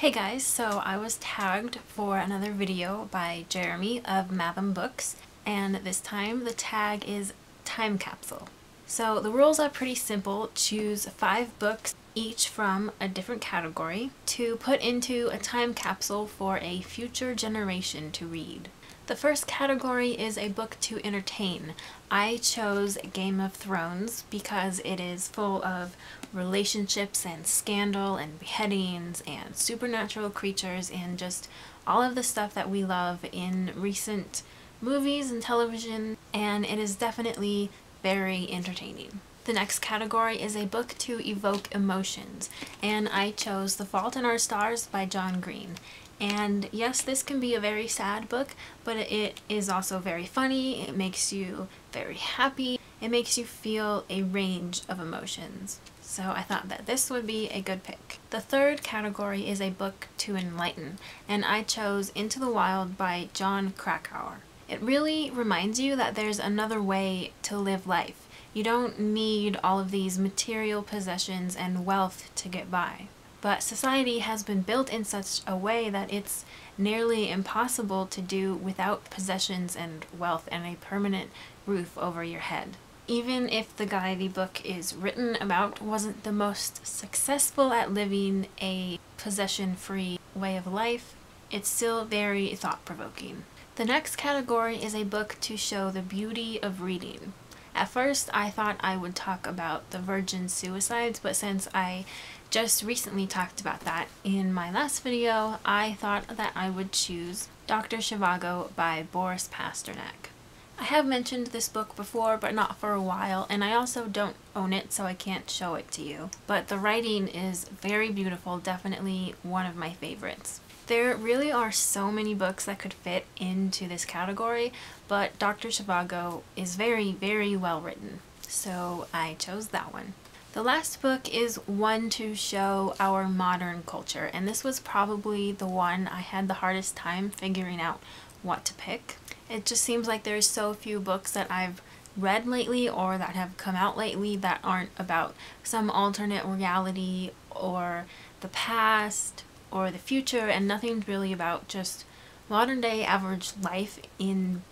Hey guys, so I was tagged for another video by Jeremy of Matham Books, and this time the tag is time capsule. So the rules are pretty simple. Choose 5 books, each from a different category, to put into a time capsule for a future generation to read. The first category is a book to entertain. I chose Game of Thrones because it is full of relationships and scandal and beheadings and supernatural creatures and just all of the stuff that we love in recent movies and television, and it is definitely very entertaining. The next category is a book to evoke emotions, and I chose The Fault in Our Stars by John Green. And yes, this can be a very sad book, but it is also very funny. It makes you very happy. It makes you feel a range of emotions. So I thought that this would be a good pick. The third category is a book to enlighten, and I chose Into the Wild by Jon Krakauer. It really reminds you that there's another way to live life. You don't need all of these material possessions and wealth to get by. But society has been built in such a way that it's nearly impossible to do without possessions and wealth and a permanent roof over your head. Even if the guy the book is written about wasn't the most successful at living a possession-free way of life, it's still very thought-provoking. The next category is a book to show the beauty of reading. At first, I thought I would talk about the virgin suicides, but since I just recently talked about that in my last video, I thought that I would choose Dr. Zhivago by Boris Pasternak. I have mentioned this book before, but not for a while, and I also don't own it, so I can't show it to you. But the writing is very beautiful, definitely one of my favorites. There really are so many books that could fit into this category, but Dr. Zhivago is very, very well written, so I chose that one. The last book is one to show our modern culture, and this was probably the one I had the hardest time figuring out what to pick. It just seems like there's so few books that I've read lately or that have come out lately that aren't about some alternate reality or the past or the future, and nothing's really about just modern day average life in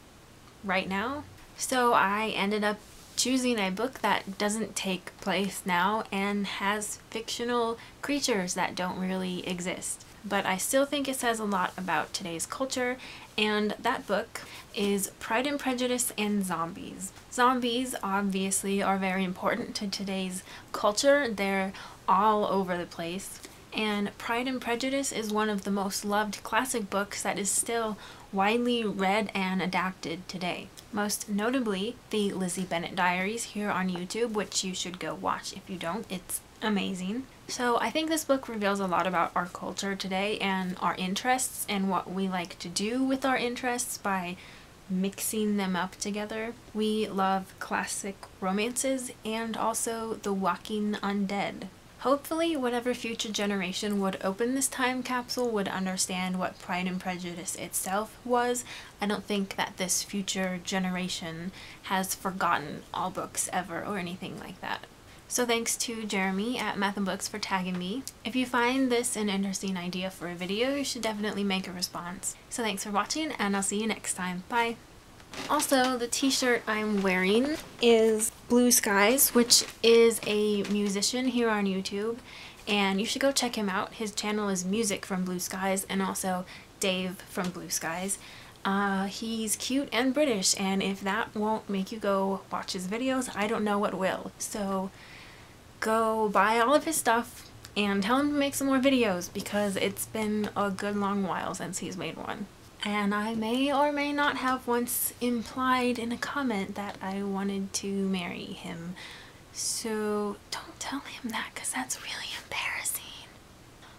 right now. So I ended up choosing a book that doesn't take place now and has fictional creatures that don't really exist. But I still think it says a lot about today's culture, and that book is Pride and Prejudice and Zombies. Zombies obviously are very important to today's culture. They're all over the place. And Pride and Prejudice is one of the most loved classic books that is still widely read and adapted today. Most notably, the Lizzie Bennet Diaries here on YouTube, which you should go watch if you don't. It's amazing. So I think this book reveals a lot about our culture today and our interests and what we like to do with our interests by mixing them up together. We love classic romances and also The Walking Undead. Hopefully, whatever future generation would open this time capsule would understand what Pride and Prejudice itself was. I don't think that this future generation has forgotten all books ever or anything like that. So thanks to Jeremy at Matham Books for tagging me. If you find this an interesting idea for a video, you should definitely make a response. So thanks for watching, and I'll see you next time. Bye! Also, the t-shirt I'm wearing is Blue Skies, which is a musician here on YouTube, and you should go check him out. His channel is Music from Blue Skies, and also Dave from Blue Skies. He's cute and British, and if that won't make you go watch his videos, I don't know what will. So go buy all of his stuff and tell him to make some more videos, because it's been a good long while since he's made one. And I may or may not have once implied in a comment that I wanted to marry him. So don't tell him that, because that's really embarrassing.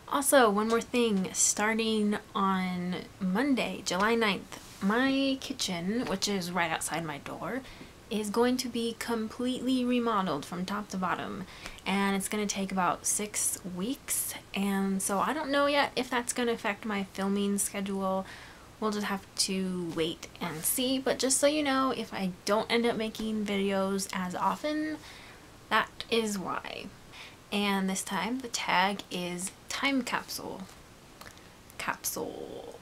Also, one more thing. Starting on Monday, July 9th, my kitchen, which is right outside my door, is going to be completely remodeled from top to bottom, and it's going to take about 6 weeks, and so I don't know yet if that's going to affect my filming schedule. We'll just have to wait and see, but just so you know, if I don't end up making videos as often, that is why. And this time the tag is time capsule. capsule.